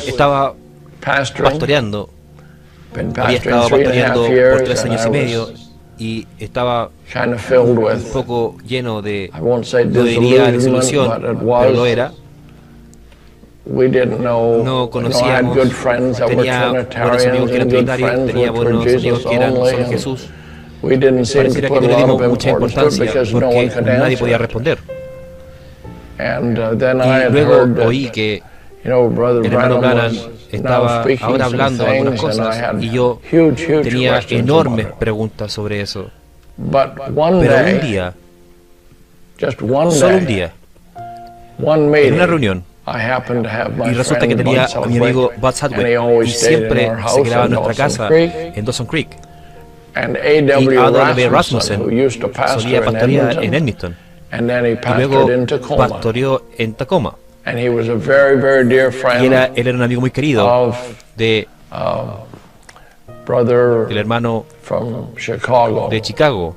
estaba pastoreando. Había estado pastoreando por 3 años y medio y estaba un poco lleno de, no diría desilusión, pero lo era. No conocíamos, tenía buenos amigos que eran trinitarios, tenía buenos amigos que eran solo Jesús. Pareciera que no le dimos mucha importancia porque nadie podía responder. Y luego oí que el hermano Branham estaba ahora hablando algunas cosas y yo tenía enormes preguntas sobre eso. Pero un día, solo un día, en una reunión, y resulta que tenía a mi amigo Bud Sadwick y siempre se quedaba en nuestra casa en Dawson Creek. Y A.W. Rasmussen solía pastorear en Edmonton y luego pastoreó en Tacoma. Y él era un amigo muy querido del hermano de Chicago.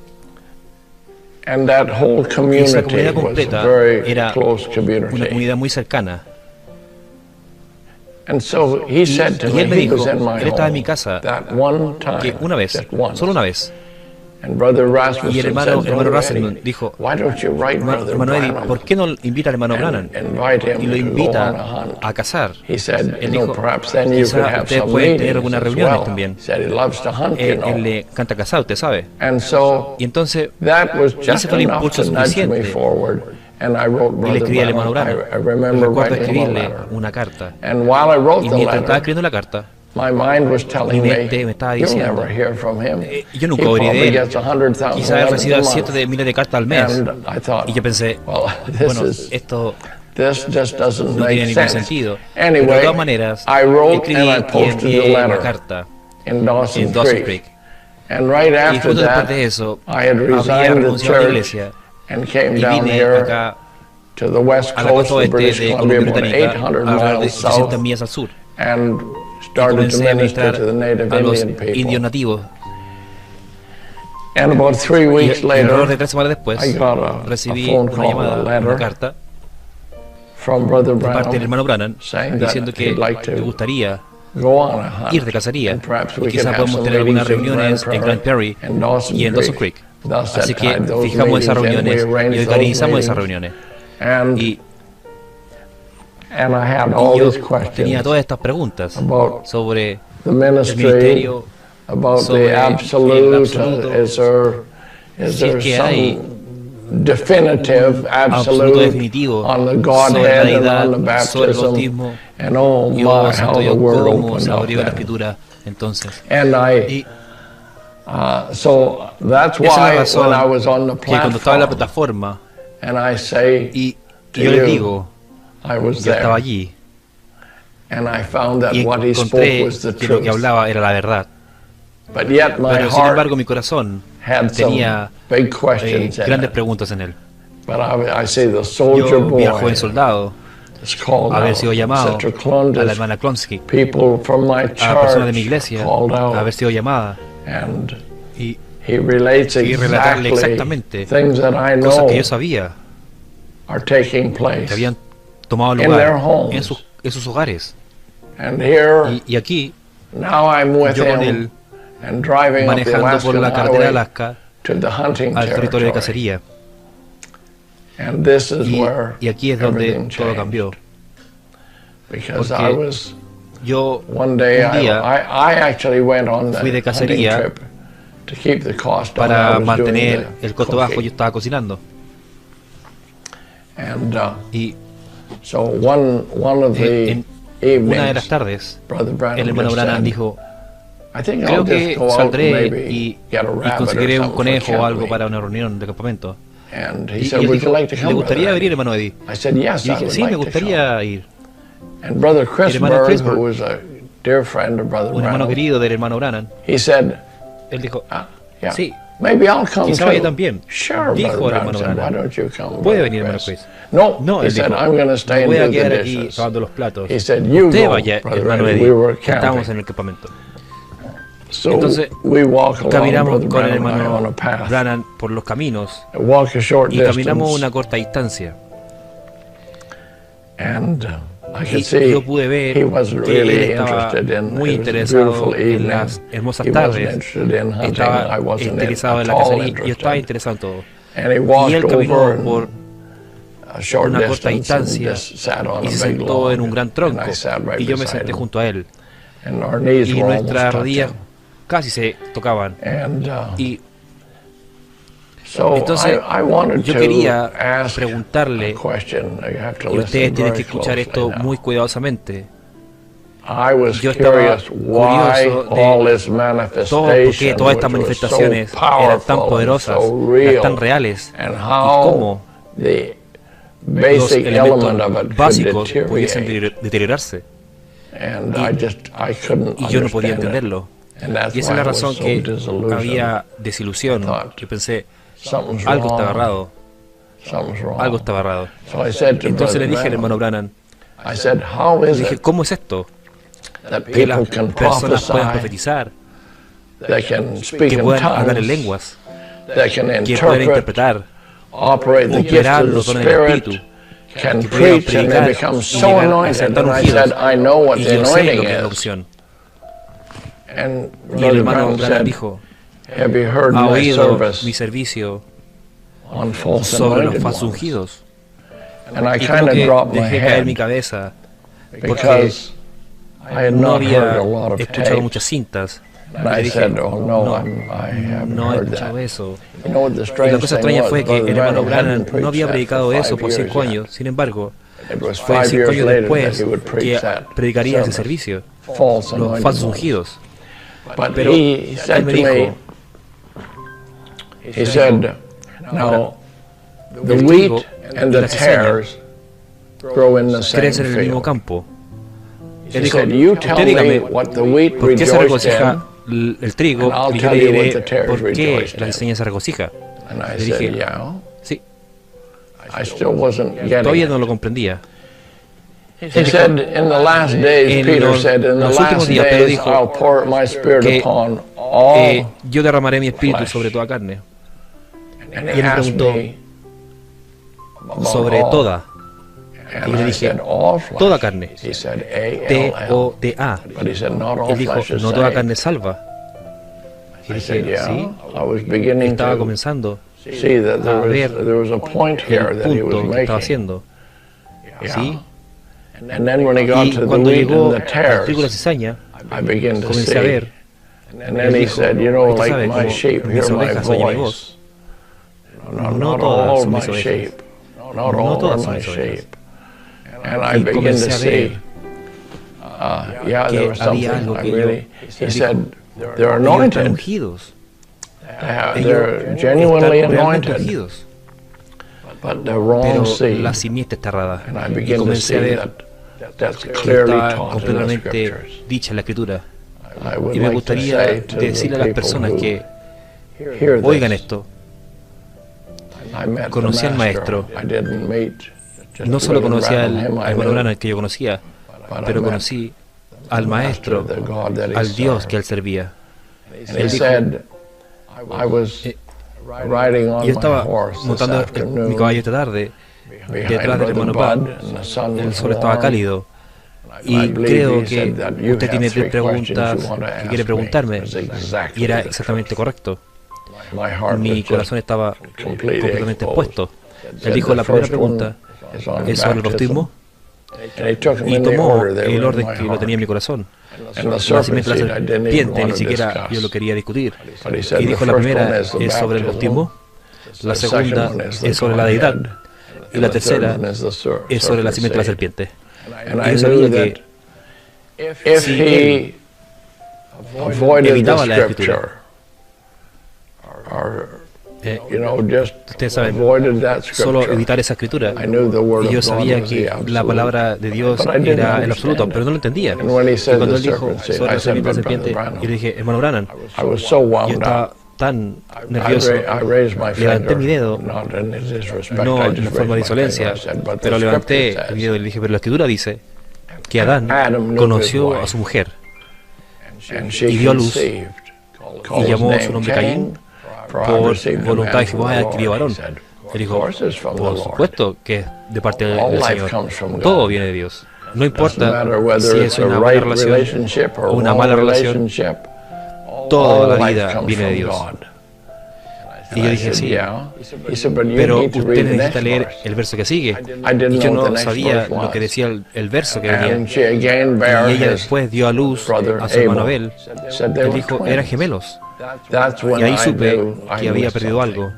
Y esa comunidad completa era una comunidad muy cercana. Y él me dijo, él estaba en mi casa, que una vez, solo una vez, y el hermano Rasmussen dijo, hermano Eddie, ¿por qué no invita al hermano Branham y lo invita a cazar? Él dijo, quizá ustedes pueden tener algunas reuniones también. Él le encanta cazar, usted sabe. Y entonces, ese fue el impulso suficiente. Y le escribí al hermano Branham. Recuerdo escribirle una carta. Y mientras estaba escribiendo la carta, mi mente me estaba diciendo, yo nunca oiré de él. Quizás él reciba cientos de miles de cartas al mes. Y yo pensé, bueno, esto no tiene ningún sentido. Pero de todas maneras, escribí y envié una carta en Dawson Creek. Y justo después de eso, había renunciado a la iglesia y vine acá a la costa oeste de Columbia Británica, alrededor de 800 millas al sur. Y comencé a ministrar a los indios nativos. Y alrededor de 3 semanas después recibí una llamada, una carta de parte del hermano Branham diciendo que le gustaría ir de cacería y quizás podemos tener algunas reuniones en Grand Prairie y en Dawson Creek. Así que fijamos esas reuniones y organizamos esas reuniones. Y yo tenía todas estas preguntas sobre el ministerio, sobre el absoluto, si es que hay absoluto definitivo sobre la deidad, sobre el bautismo, y oh, santo Dios, cómo se abrió la escritura entonces. Y esa es la razón que cuando estaba en la plataforma y yo les digo, yo estaba allí y encontré que lo que hablaba era la verdad. Pero sin embargo mi corazón tenía grandes preguntas en él. Yo vi al joven soldado haber sido llamado, a la hermana Klonsky, a la persona de mi iglesia haber sido llamada y relatarle exactamente cosas que yo sabía que habían tomado lugar en sus hogares. Y aquí, yo con él, manejando por la carretera de Alaska al territorio de cacería. Y aquí es donde todo cambió. Porque yo un día fui de cacería para mantener el costo bajo. Yo estaba cocinando. Y en una de las tardes, el hermano Branham dijo, creo que saldré y conseguiré un conejo o algo para una reunión de campamento. Y él dijo, ¿le gustaría venir, hermano Eddie? Y dije, sí, me gustaría ir. El hermano Christopher, un hermano querido del hermano Branham, él dijo, sí, quizá vaya también. Dijo el hermano Branham, ¿puede venir, hermano Chris? No, él dijo, no voy a quedar aquí lavando los platos. Usted vaya, hermano Eddie, que estamos en el campamento. Entonces caminamos con el hermano Branham por los caminos y caminamos una corta distancia. Y yo pude ver que él estaba muy interesado en las hermosas tardes, estaba interesado en la cacería, y yo estaba interesado en todo. Y él caminó por una corta distancia y se sentó en un gran tronco, y yo me senté junto a él, y nuestras rodillas casi se tocaban. Y entonces yo quería preguntarle, y ustedes tienen que escuchar esto muy cuidadosamente. Yo estaba curioso de todo, porque todas estas manifestaciones eran tan poderosas, eran tan reales, y cómo los elementos básicos pudiesen deteriorarse. Y yo no podía entenderlo. Y esa es la razón que había desilusión. Yo pensé, algo está agarrado. Algo está agarrado. Entonces le dije al hermano Branham, dije, ¿cómo es esto? Que las personas puedan profetizar, que puedan hablar en lenguas, que puedan interpretar, operar los dones del Espíritu, que puedan predicar y llegar a ser tan ungidos. Y yo sé lo que es la unción. Y el hermano Branham dijo, ¿ha oído mi servicio sobre los falsos ungidos? Y como que dejé caer mi cabeza, porque no había escuchado muchas cintas. Y dije, no he escuchado eso. Y la cosa extraña fue que el hermano Branham no había predicado eso por 5 años. Sin embargo, fue 5 años después que predicaría ese servicio, los falsos ungidos. Pero él me dijo, now, the wheat and the tares grow in the same crecen en el mismo campo. Él dijo, usted dígame, ¿por qué se regocija el trigo? Y yo le diré, ¿por qué la cizaña se regocija? Le dije, sí. Todavía no lo comprendía. Él dijo, en los últimos días, Pedro dijo que yo derramaré mi espíritu sobre toda carne. Y él me preguntó sobre toda. Y le dije, toda carne, T-O-D-A. Él dijo, no toda carne salva. Y dije, sí, estaba comenzando a ver el punto que estaba haciendo. ¿Sí? Y cuando llegó al trigo de la cizaña, comencé a ver. Él dijo, usted sabe cómo mis ovejas oyen mi voz. No todas son mis ovejas. No todas son mis ovejas. Y comencé a ver que había algo que yo ellos están ungidos. Ellos están realmente ungidos. Pero la simiente está errada. Y comencé a ver que estaba completamente dicha en la Escritura. Y me gustaría decirle a las personas que oigan esto. Conocí al Maestro. No solo conocía al hermano Branham que yo conocía, pero conocí al Maestro, al Dios que él servía. Él dijo, yo estaba montando mi caballo esta tarde, detrás del hermano Bud, el sol estaba cálido, y creo que usted tiene 3 preguntas que quiere preguntarme, y era exactamente correcto. Mi corazón estaba completamente expuesto. Él dijo, la primera pregunta es sobre el bautismo, y tomó el orden que lo tenía en mi corazón. La simiente de la serpiente ni siquiera yo lo quería discutir. Y dijo, la primera es sobre el bautismo, la segunda es sobre la deidad, y la tercera es sobre la simiente de la serpiente. Y yo sabía que si él evitaba la escritura, ustedes saben, solo evitar esa escritura, y yo sabía que la palabra de Dios era el absoluto, pero no lo entendía. Y cuando él dijo sobre la simiente de la serpiente, yo le dije, hermano Branham, yo estaba tan nervioso, levanté mi dedo, no en forma de insolencia, pero levanté mi dedo y le dije, pero la escritura dice que Adán conoció a su mujer y dio a luz y llamó a su nombre Caín. Por voluntad de Jehová adquirió varón. Él dijo, por supuesto que es de parte del Señor. Todo viene de Dios. No importa si es una buena relación o una mala relación, toda la vida viene de Dios. Y yo dije, sí, pero usted necesita leer el verso que sigue. Y yo no sabía lo que decía el verso que venía. Y ella después dio a luz a su hermano Abel. Él dijo, eran gemelos. Y ahí supe que había perdido algo.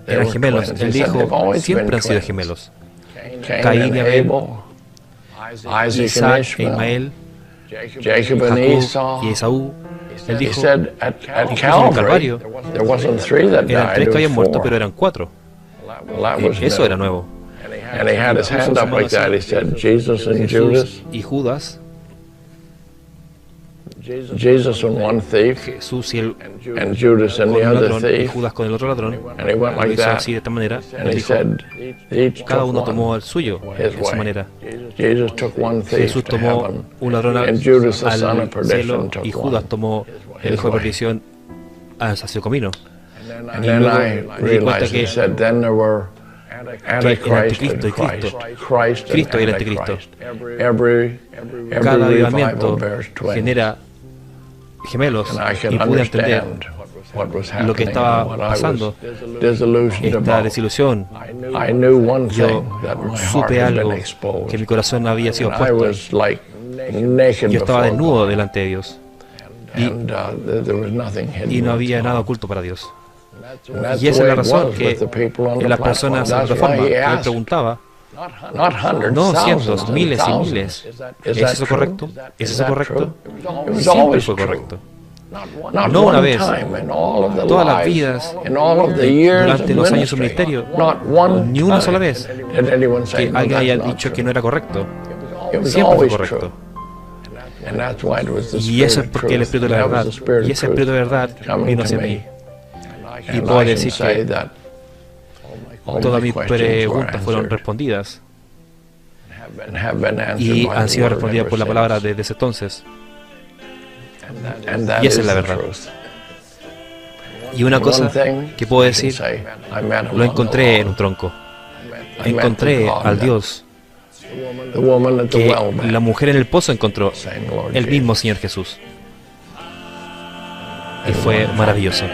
Eran gemelos. Él dijo, siempre han sido gemelos. Caín y Abel, Isaac e Ismael, Jacob y Esaú. Él dijo, incluso en el Calvario, eran 3 que habían muerto, pero eran 4. Eso era nuevo. Jesús y Judas, Jesús y el ladrón, y Judas con el otro ladrón, lo hizo así de esta manera. Él dijo, cada uno tomó el suyo de su manera. Jesús tomó un ladrón al cielo y Judas tomó el hijo de perdición hacia el camino. Y luego me di cuenta que el anticristo y Cristo y el anticristo. Cada avivamiento genera gemelos y pude entender lo que estaba pasando, esta desilusión. Yo supe algo, que mi corazón había sido puesto. Yo estaba desnudo delante de Dios y no había nada oculto para Dios. Y esa es la razón que las personas en Reforma, yo preguntaba, no cientos, miles y miles, ¿es eso correcto? ¿Es eso correcto? Siempre fue correcto. No una vez, todas las vidas, durante los años de su ministerio, ni una sola vez que alguien haya dicho que no era correcto. Siempre fue correcto. Y eso es porque el Espíritu de la verdad, y ese Espíritu de verdad vino hacia mí. Y puedo decir que todas mis preguntas fueron respondidas y han sido respondidas por la palabra desde ese entonces. Y esa es la verdad. Y una cosa que puedo decir, lo encontré en un tronco. Encontré al Dios que la mujer en el pozo encontró, el mismo Señor Jesús. Y fue maravilloso.